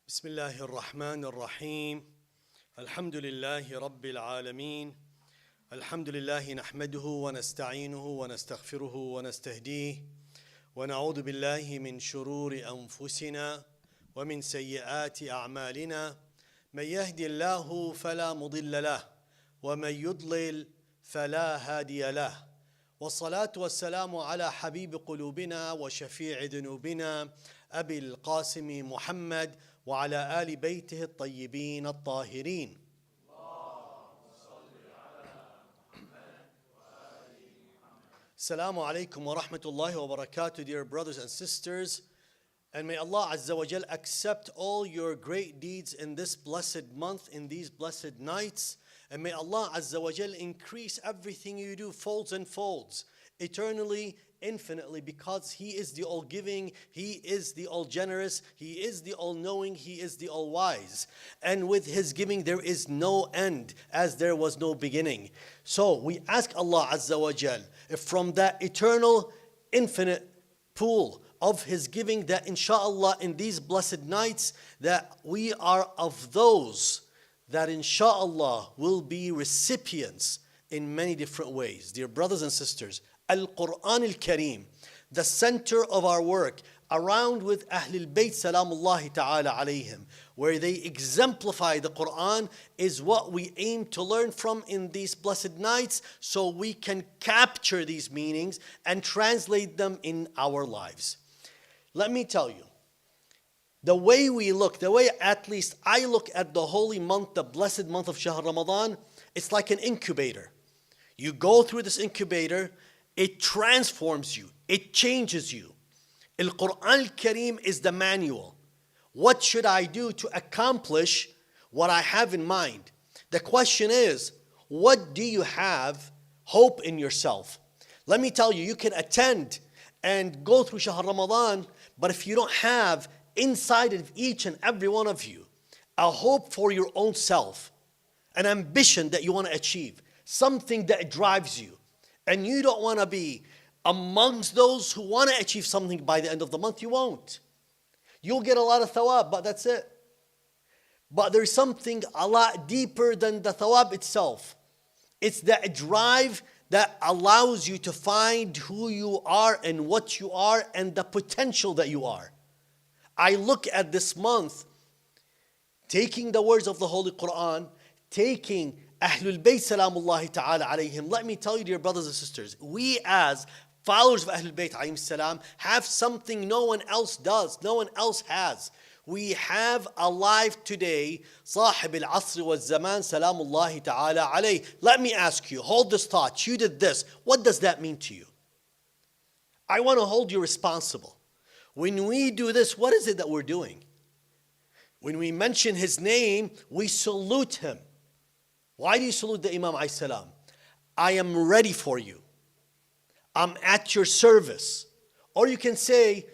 بسم الله الرحمن الرحيم. الحمد لله رب العالمين. الحمد لله نحمده ونستعينه ونستغفره ونستهديه ونعوذ بالله من شرور أنفسنا ومن سيئات أعمالنا. من يهدي الله فلا مضل له ومن يضلل فلا هادي له. والصلاة والسلام على حبيب قلوبنا وشفيع ذنوبنا أبي القاسم محمد وعلى آل بيته الطيبين الطاهرين. Assalamu alaikum wa rahmatullahi wa barakatuh, dear brothers and sisters. And may Allah Azza wa Jal accept all your great deeds in this blessed month, in these blessed nights. And may Allah Azza wa Jal increase everything you do folds and folds, eternally, infinitely, because He is the all-giving, He is the all-generous, He is the all-knowing, He is the all-wise. And with His giving there is no end, as there was no beginning. So we ask Allah Azza wa Jal, if from that eternal, infinite pool of His giving, that insha'Allah in these blessed nights, that we are of those that insha'Allah will be recipients in many different ways. Dear brothers and sisters, Al-Quran Al-Kareem, the center of our work, around with Ahlul Bayt Salamullahi Ta'ala alayhim, where they exemplify the Quran, is what we aim to learn from in these blessed nights, so we can capture these meanings and translate them in our lives. Let me tell you, the way we look, the way at least I look at the holy month, the blessed month of Shahr Ramadan, it's like an incubator. You go through this incubator, it transforms you, it changes you. Al-Quran Al-Kareem is the manual. What should I do to accomplish what I have in mind? The question is, what do you have hope in yourself? Let me tell you, you can attend and go through Shahr Ramadan, but if you don't have inside of each and every one of you a hope for your own self, an ambition that you want to achieve, something that drives you, and you don't want to be amongst those who want to achieve something by the end of the month, you won't. You'll get a lot of thawab, but that's it. But there's something a lot deeper than the thawab itself. It's that drive that allows you to find who you are and what you are and the potential that you are. I look at this month, taking the words of the Holy Quran, taking Ahlul Bayt Salamullahi Ta'ala alayhim. Let me tell you, dear brothers and sisters, we as followers of Ahlul Bayt alayhim salam have something no one else does, no one else has. We have alive today, Sahib al-Asr wal-Zaman Salamullahi Ta'ala alayh. Let me ask you, hold this thought, you did this, what does that mean to you? I want to hold you responsible. When we do this, what is it that we're doing? When we mention his name, we salute him. Why do you salute the Imam alayhi salam? I am ready for you. I'm at your service. Or you can say,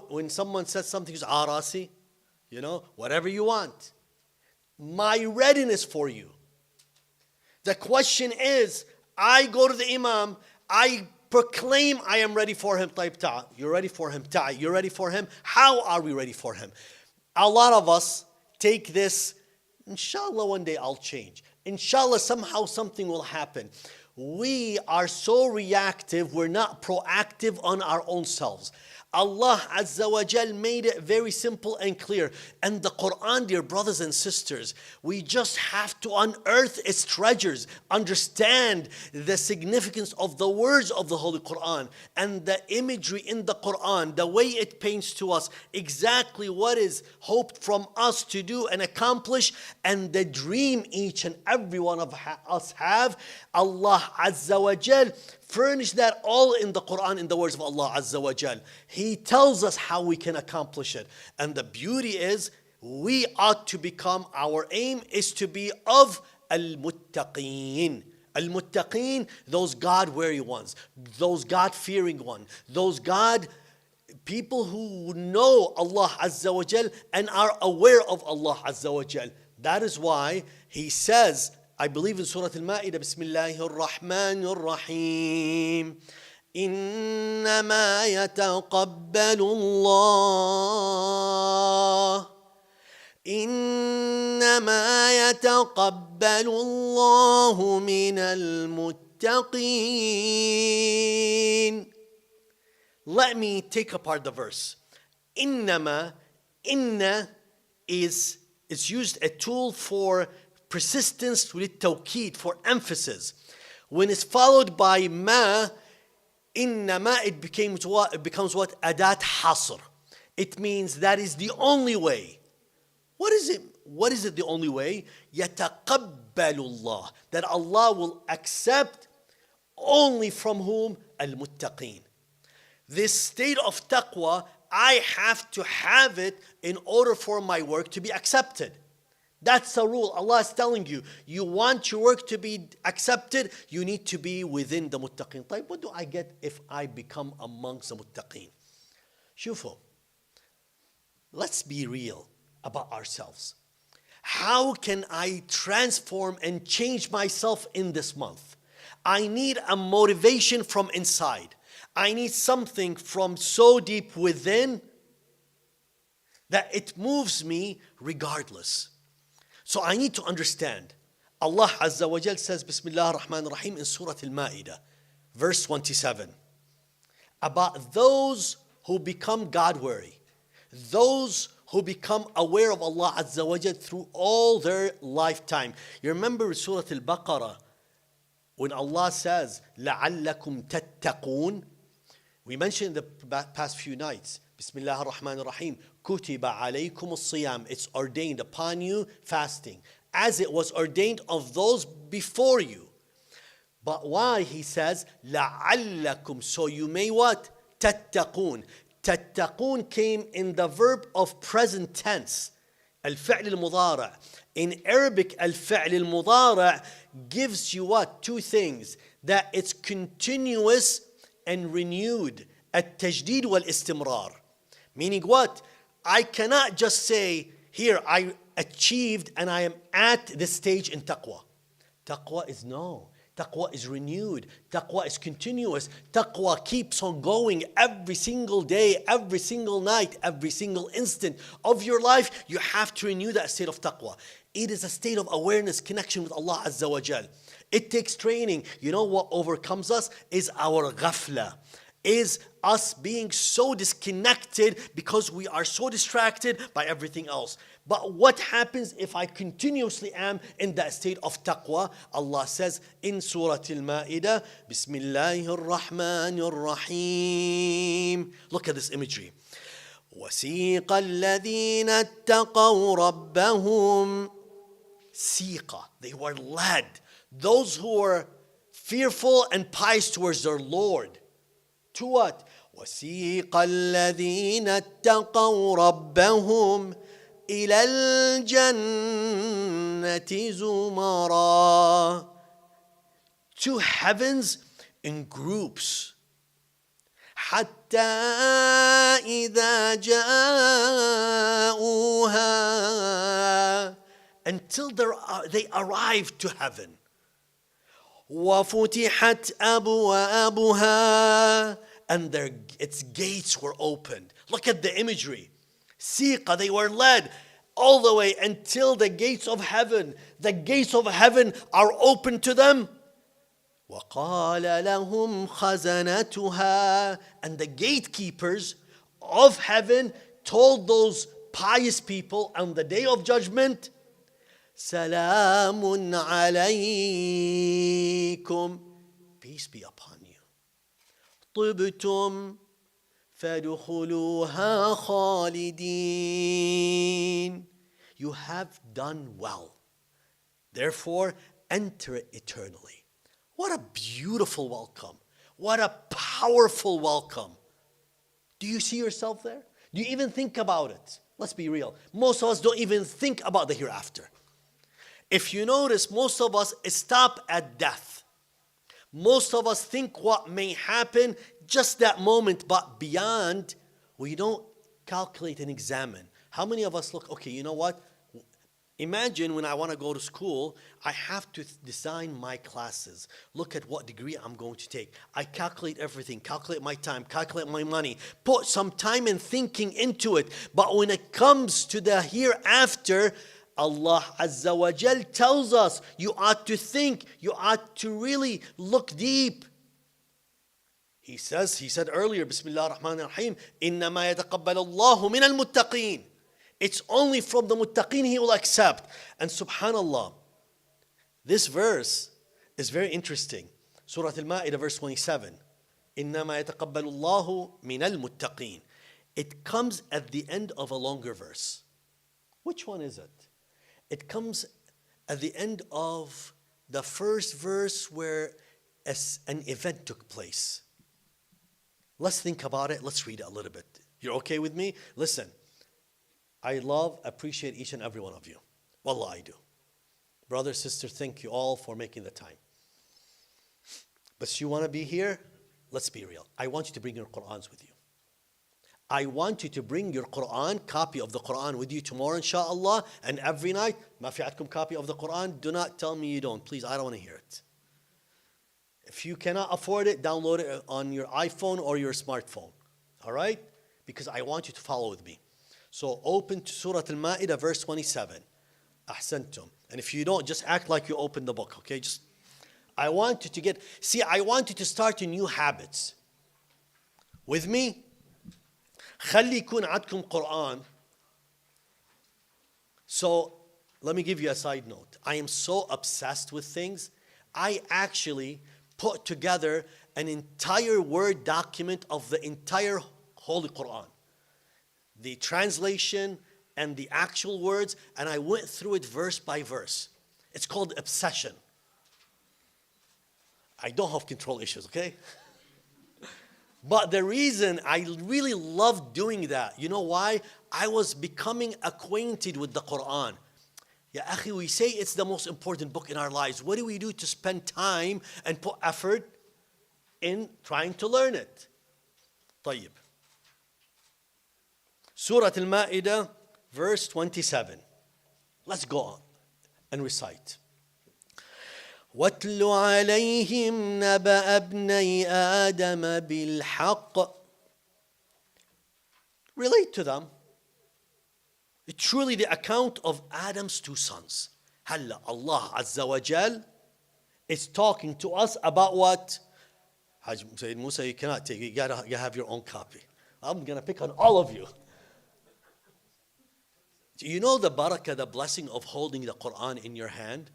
when someone says something, it's arasi, whatever you want. My readiness for you. The question is, I go to the Imam, I proclaim I am ready for him. You're ready for him. You're ready for him. How are we ready for him? A lot of us take this, inshallah one day I'll change. Inshallah somehow something will happen. We are so reactive, we're not proactive on our own selves. Allah Azza wa Jal made it very simple and clear. And the Quran, dear brothers and sisters, we just have to unearth its treasures, understand the significance of the words of the Holy Quran and the imagery in the Quran, the way it paints to us exactly what is hoped from us to do and accomplish, and the dream each and every one of us have. Allah Azza wa Jal furnish that all in the Quran, in the words of Allah Azza wa Jal. He tells us how we can accomplish it. And the beauty is, we ought to become, our aim is to be of al-muttaqeen. Al-muttaqeen, those God-weary ones, those God-fearing ones, those people who know Allah Azza wa Jal and are aware of Allah Azza wa Jal. That is why He says, I believe in Surah Al-Ma'idah, Bismillahir Rahmanir Rahim. إنما يتقبل الله إنما يتقبل الله من المتقين. Let me take apart the verse. إنما, inna is used a tool for persistence with tawkid, for emphasis. When it's followed by ma, إنما, it becomes what? Adat hasr. It means that is the only way. What is it? What is it the only way? يتقبل الله. That Allah will accept only from whom? Al-muttaqeen. This state of taqwa, I have to have it in order for my work to be accepted. That's the rule. Allah is telling you, you want your work to be accepted, you need to be within the muttaqeen. طيب, what do I get if I become amongst the muttaqeen? شوفوا, let's be real about ourselves. How can I transform and change myself in this month? I need a motivation from inside. I need something from so deep within that it moves me regardless. So I need to understand. Allah Azza wa Jal says, Bismillah ar-Rahman ar-Rahim in Surah Al-Ma'idah, verse 27, about those who become God-weary, those who become aware of Allah Azza wa Jal through all their lifetime. You remember Surah Al-Baqarah, when Allah says, لَعَلَّكُمْ تَتَّقُونَ? We mentioned in the past few nights, Bismillah ar-Rahman ar-Rahim, كُتِبَ عَلَيْكُمُ الصِّيَامِ. It's ordained upon you fasting, as it was ordained of those before you. But why? He says, لَعَلَّكُمْ, so you may what? تَتَّقُونَ. تَتَّقُونَ came in the verb of present tense. الفعل المضارع. In Arabic, الفعل المضارع gives you what? Two things. That it's continuous and renewed. التجديد والاستمرار. Meaning what? I cannot just say, here I achieved and I am at this stage in taqwa. Taqwa is no. Taqwa is renewed. Taqwa is continuous. Taqwa keeps on going every single day, every single night, every single instant of your life. You have to renew that state of taqwa. It is a state of awareness, connection with Allah Azza wa Jal. It takes training. You know what overcomes us? Is our ghafla. Is us being so disconnected because we are so distracted by everything else. But what happens if I continuously am in that state of taqwa? Allah says in Surah Al-Ma'idah, Bismillahir Rahmanir Rahim. Look at this imagery. وَسِيقَ الَّذِينَ اتَّقَوْا رَبَّهُمْ. Siqa, they were led. Those who were fearful and pious towards their Lord. To what? وَسِيقَ الَّذِينَ اتَّقَوْا رَبَّهُمْ إِلَى الْجَنَّةِ زُمَرًا. To heavens in groups. حَتَّى إِذَا جَاءُوهَا. Until they arrived to heaven. وَفُتِحَتْ أَبْوَابُهَا. And its gates were opened. Look at the imagery. Siqa, they were led all the way until the gates of heaven. The gates of heaven are open to them. وَقَالَ لَهُمْ خَزَنَتُهَا. And the gatekeepers of heaven told those pious people on the day of judgment, سَلَامٌ عَلَيْكُمْ. Peace be upon you. طِبْتُمْ فَادْخُلُوهَا خَالِدِينَ. You have done well. Therefore, enter it eternally. What a beautiful welcome. What a powerful welcome. Do you see yourself there? Do you even think about it? Let's be real. Most of us don't even think about the hereafter. If you notice, most of us stop at death. Most of us think what may happen just that moment, but beyond, we don't calculate and examine. How many of us look, okay, you know what? Imagine when I want to go to school, I have to design my classes. Look at what degree I'm going to take. I calculate everything, calculate my time, calculate my money, put some time and thinking into it. But when it comes to the hereafter, Allah Azza wa Jal tells us you ought to think, you ought to really look deep. He said earlier, Bismillah ar-Rahman ar-Rahim, إِنَّمَا يَتَقَبَّلَ اللَّهُ مِنَ الْمُتَّقِينَ. It's only from the muttaqin He will accept. And subhanallah, this verse is very interesting. Surah Al-Ma'idah verse 27. إِنَّمَا يَتَقَبَّلُ اللَّهُ مِنَ الْمُتَّقِينَ. It comes at the end of a longer verse. Which one is it? It comes at the end of the first verse where an event took place. Let's think about it. Let's read it a little bit. You're okay with me? Listen. I appreciate each and every one of you. Wallah, I do. Brother, sister, thank you all for making the time. But you want to be here? Let's be real. I want you to bring your Qur'ans with you. I want you to bring your Qur'an, copy of the Qur'an with you tomorrow, inshallah, and every night. Ma fi عندكم copy of the Qur'an? Do not tell me you don't. Please, I don't want to hear it. If you cannot afford it, download it on your iPhone or your smartphone. All right? Because I want you to follow with me. So open to Surah Al-Ma'idah verse 27. Ahsantum. And if you don't, just act like you opened the book, okay? I want you to start new habits. With me? خلي يكون عندكم Quran. So, let me give you a side note. I am so obsessed with things. I actually put together an entire Word document of the entire Holy Quran. The translation and the actual words, and I went through it verse by verse. It's called obsession. I don't have control issues, okay? But the reason I really love doing that, you know why? I was becoming acquainted with the Quran. Ya akhi, we say it's the most important book in our lives. What do we do to spend time and put effort in trying to learn it? طيب. Surah Al-Ma'idah, verse 27. Let's go on and recite. وَاتْلُ عَلَيْهِمْ نَبَأَ ابْنَيْ آدَمَ بِالْحَقِّ. Relate to them. It's truly the account of Adam's two sons. Halla, Allah Azza wa Jal is talking to us about what? Hajj Sayyid Musa, you cannot take it. You have your own copy. I'm going to pick on all of you. You know the barakah, the blessing of holding the Quran in your hand?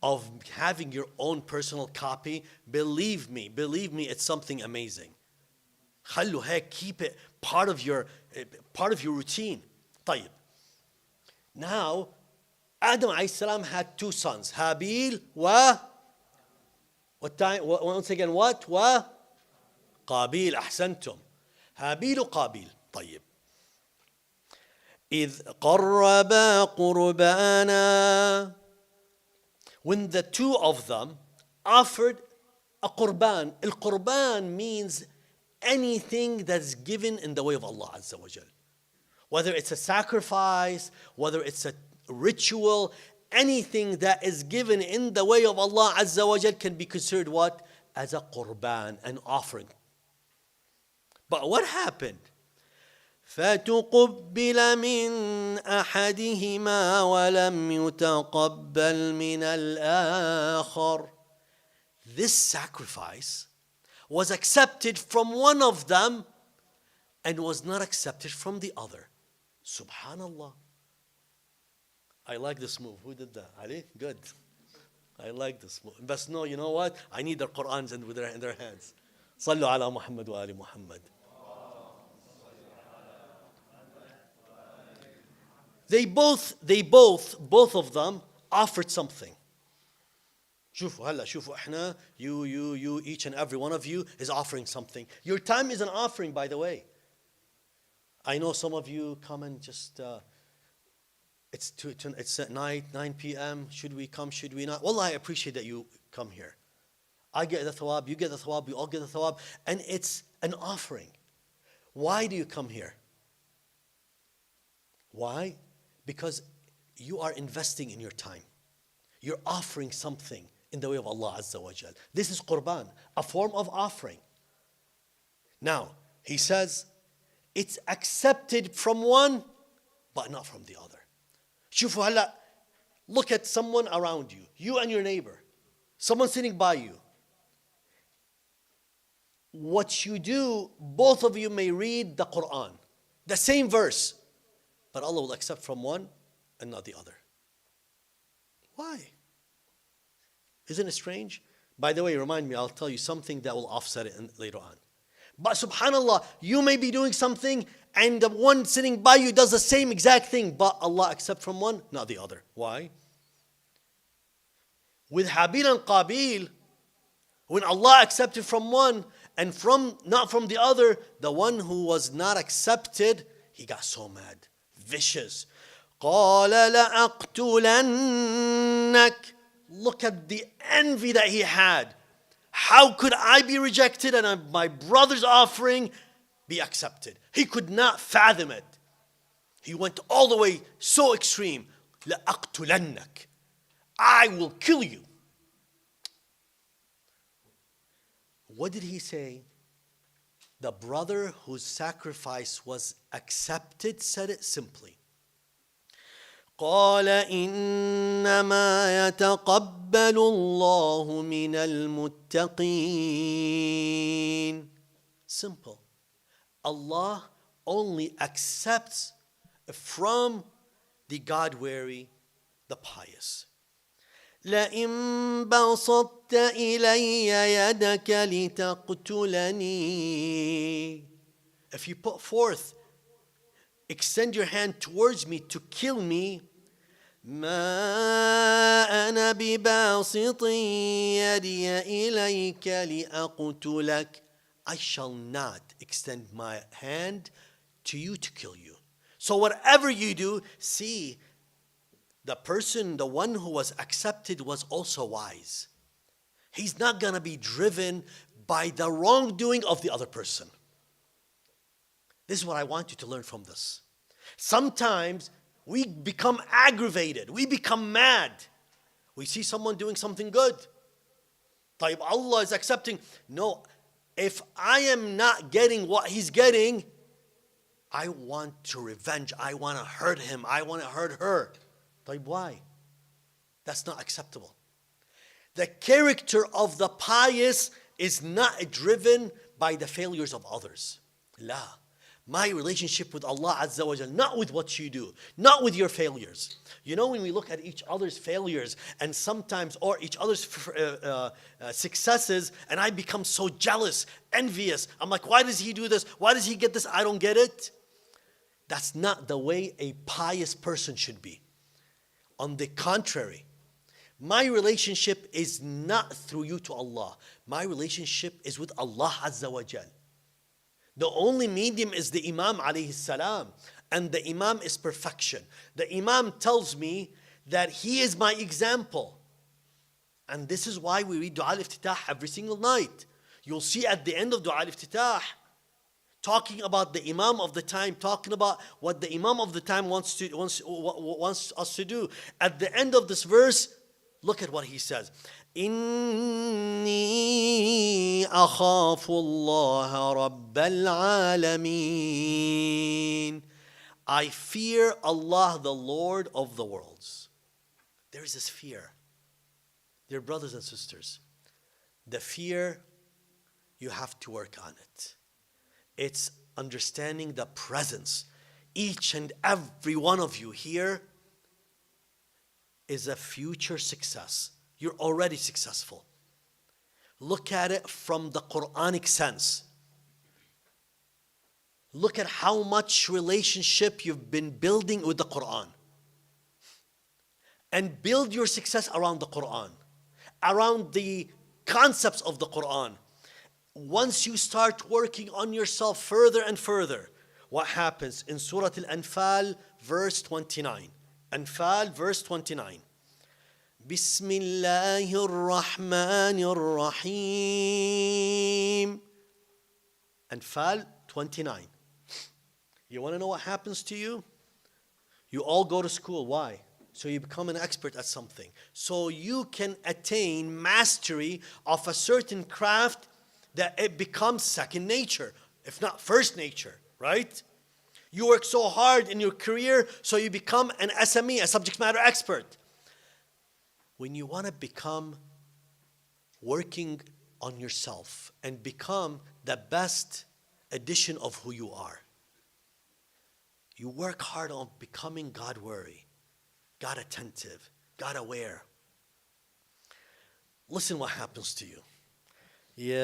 Of having your own personal copy? Believe me, it's something amazing. خلوا keep it part of your routine. طيب. Now, Adam alayhi salam had two sons, Habil once again what? Qabil, أحسنتم. Habil وقابيل. طيب. إذ قربا قربانا. When the two of them offered a qurban. Al-qurban means anything that's given in the way of Allah Azza wa Jal. Whether it's a sacrifice, whether it's a ritual, anything that is given in the way of Allah Azza wa Jal can be considered what? As a qurban, an offering. But what happened? فتقبل من أحدهما ولم يتقبل من الآخر. This sacrifice was accepted from one of them and was not accepted from the other. Subhanallah. I like this move. Who did that? Ali? Good. I like this move. But no, you know what? I need their Qur'ans in their hands. صلوا على محمد وآل محمد. Both of them offered something. شوفوا احنا, you, each and every one of you is offering something. Your time is an offering, by the way. I know some of you come and just, it's at night, 9 p.m. Should we come, should we not? Well, I appreciate that you come here. I get the thawab, you get the thawab, we all get the thawab. And it's an offering. Why do you come here? Why? Because you are investing in your time. You're offering something in the way of Allah Azza wa Jal. This is Qurban, a form of offering. Now, he says, it's accepted from one, but not from the other. شوفوا هلا, look at someone around you, you and your neighbor, someone sitting by you. What you do, both of you may read the Quran, the same verse, but Allah will accept from one and not the other. Why? Isn't it strange? By the way, remind me, I'll tell you something that will offset it later on. But subhanAllah, you may be doing something and the one sitting by you does the same exact thing, but Allah accepts from one, not the other. Why? With Habil and Qabil, when Allah accepted from one and not from the other, the one who was not accepted, he got so mad, vicious. قَالَ لَأَقْتُلَنَّكَ. Look at the envy that he had. How could I be rejected and my brother's offering be accepted? He could not fathom it. He went all the way so extreme. لَأَقْتُلَنَّكَ. I will kill you. What did he say? The brother whose sacrifice was accepted said it simply. قال إنما يتقبل الله من المتقين. Simple. Allah only accepts from the God-wary, the pious. لئن بسطت إلي يدك لتقتلني. If you put forth, extend your hand towards me to kill me, ما أنا بباسط يدي إليك لأقتلك. I shall not extend my hand to you to kill you. So whatever you do, see, the person, the one who was accepted was also wise. He's not going to be driven by the wrongdoing of the other person. This is what I want you to learn from this. Sometimes we become aggravated. We become mad. We see someone doing something good. طيب, Allah is accepting. No, if I am not getting what he's getting, I want to revenge. I want to hurt him. I want to hurt her. طيب, why? That's not acceptable. The character of the pious is not driven by the failures of others. La. My relationship with Allah Azza wa Jal, not with what you do, not with your failures. You know, when we look at each other's failures and sometimes, or each other's successes, and I become so jealous, envious. I'm like, why does he do this? Why does he get this? I don't get it. That's not the way a pious person should be. On the contrary, my relationship is not through you to Allah. My relationship is with Allah Azza wa Jal. The only medium is the Imam alayhi salam. And the Imam is perfection. The Imam tells me that he is my example. And this is why we read Dua al-Iftitah every single night. You'll see at the end of Dua al-Iftitah, talking about the Imam of the time, talking about what the Imam of the time wants us to do. At the end of this verse, look at what he says. إني أخاف الله رب العالمين. I fear Allah, the Lord of the worlds. There is this fear. Dear brothers and sisters, the fear, you have to work on it. It's understanding the presence. Each and every one of you here is a future success. You're already successful. Look at it from the Quranic sense. Look at how much relationship you've been building with the Quran. And build your success around the Quran, around the concepts of the Quran. Once you start working on yourself further and further, what happens? In Surah Al-Anfal, verse 29. Anfal, verse 29. بسم الله الرحمن الرحيم. Anfal 29. You want to know what happens to you? You all go to school. Why? So you become an expert at something. So you can attain mastery of a certain craft that it becomes second nature, if not first nature, right? You work so hard in your career, so you become an SME, a subject matter expert. When you want to become working on yourself and become the best edition of who you are, you work hard on becoming God-worthy, God-attentive, God-aware. Listen what happens to you. يا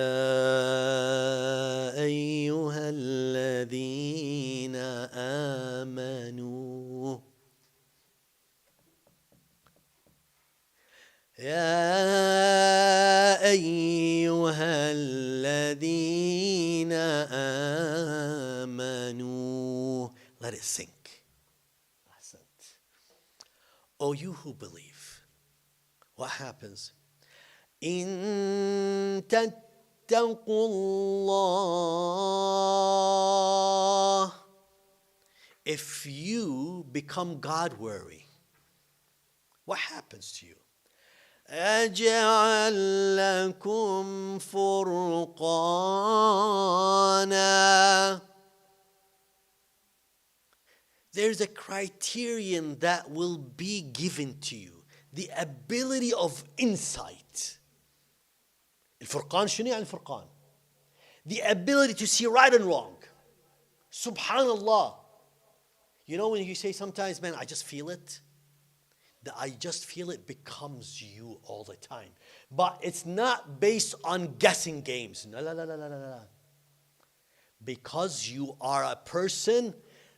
أيها الذين آمنوا يا أيها الذين آمنوا. Let it sink. Oh, you who believe. What happens? إن تتقوا الله. If you become God-worthy, what happens to you? أجعل لكم فرقانا. There's a criterion that will be given to you. The ability of insight. الفرقان شنو يعني الفرقان؟ The ability to see right and wrong. Subhanallah. You know when you say sometimes, man, I just feel it? The I just feel it becomes you all the time. But it's not based on guessing games. No, no, no, no, no, no, no. Because you are a person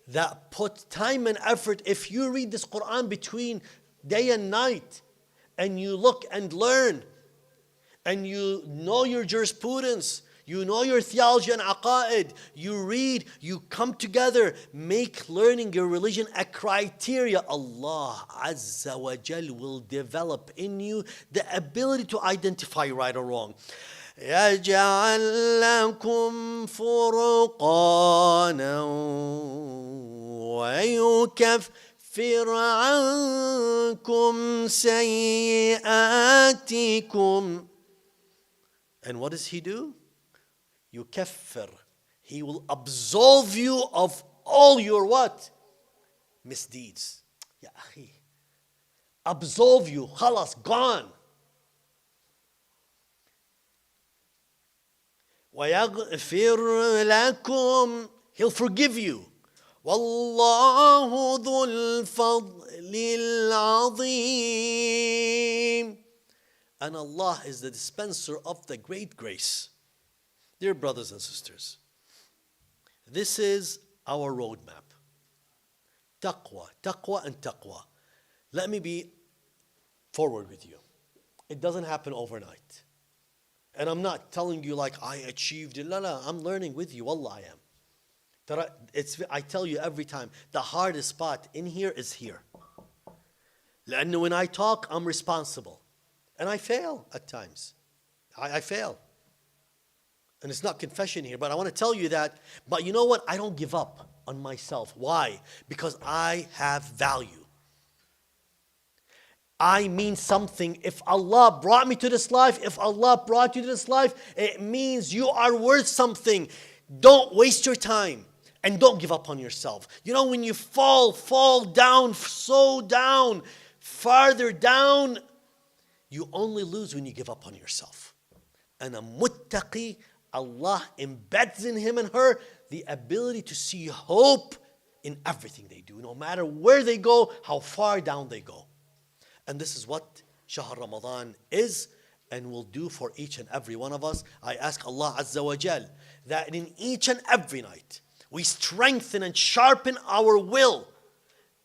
that put time and effort. If you read this Quran between day and night, and you look and learn, and you know your jurisprudence, you know your theology and aqaid, you read, you come together, make learning your religion a criteria. Allah Azza wa Jal will develop in you the ability to identify right or wrong. يَجْعَلْ لَكُمْ فُرُقَانًا وَيُكَفِّرْ عَنْكُمْ سَيِّئَاتِكُمْ. And what does he do? يُكَفِّرْ. He will absolve you of all your what? Misdeeds. Ya akhi. Absolve you. Khalas, gone. وَيَغْفِرْ لَكُمْ. He'll forgive you. وَاللَّهُ ذُو الْفَضْلِ الْعَظِيمِ. And Allah is the dispenser of the great grace. Dear brothers and sisters, this is our roadmap. Taqwa, taqwa and taqwa. Let me be forward with you. It doesn't happen overnight. And I'm not telling you like I achieved it. No, I'm learning with you. Wallah, I am. I tell you every time, the hardest spot in here is here. لأنه when I talk, I'm responsible. And I fail at times. I fail. And it's not confession here, but I want to tell you that. But you know what? I don't give up on myself. Why? Because I have value. I mean something. If Allah brought me to this life, if Allah brought you to this life, it means you are worth something. Don't waste your time. And don't give up on yourself. You know, when you fall down, so down, farther down, you only lose when you give up on yourself. And a muttaqi, Allah embeds in him and her the ability to see hope in everything they do, no matter where they go, how far down they go. And this is what Shahr Ramadan is and will do for each and every one of us. I ask Allah Azza wa Jal that in each and every night, we strengthen and sharpen our will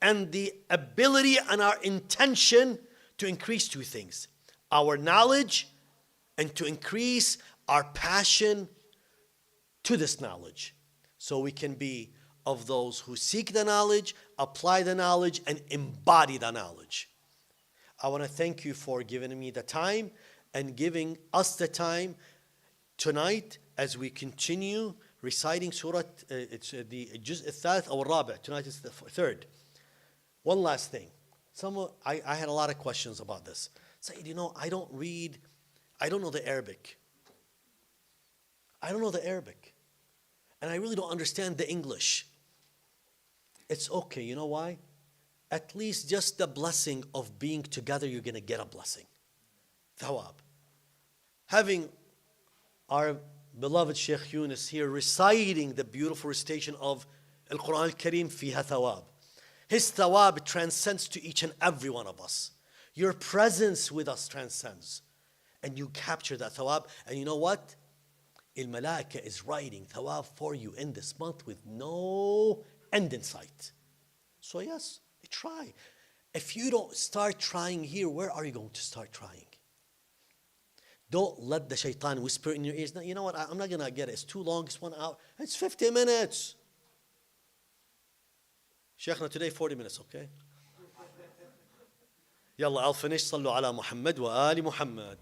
and the ability and our intention to increase two things. Our knowledge and to increase our passion to this knowledge. So we can be of those who seek the knowledge, apply the knowledge, and embody the knowledge. I want to thank you for giving me the time and giving us the time tonight as we continue reciting Surah, it's the Juz' al-Thalith or Rabi'. Tonight is the third. One last thing. I had a lot of questions about this. Said, I don't know the Arabic. I don't know the Arabic. And I really don't understand the English. It's okay, you know why? At least just the blessing of being together, you're going to get a blessing. Thawab. Having our beloved Sheikh Yunus here reciting the beautiful recitation of Al-Quran Al-Kareem, fiha thawab. His thawab transcends to each and every one of us. Your presence with us transcends. And you capture that thawab. And you know what? Al-Malaika is writing thawab for you in this month with no end in sight. So yes, try. If you don't start trying here, where are you going to start trying? Don't let the shaitan whisper in your ears. No, you know what? I'm not going to get it. It's too long. It's 1 hour. It's 50 minutes. Sheikhna, today 40 minutes, okay? Yalla, I'll finish. Sallu ala Muhammad wa ali Muhammad.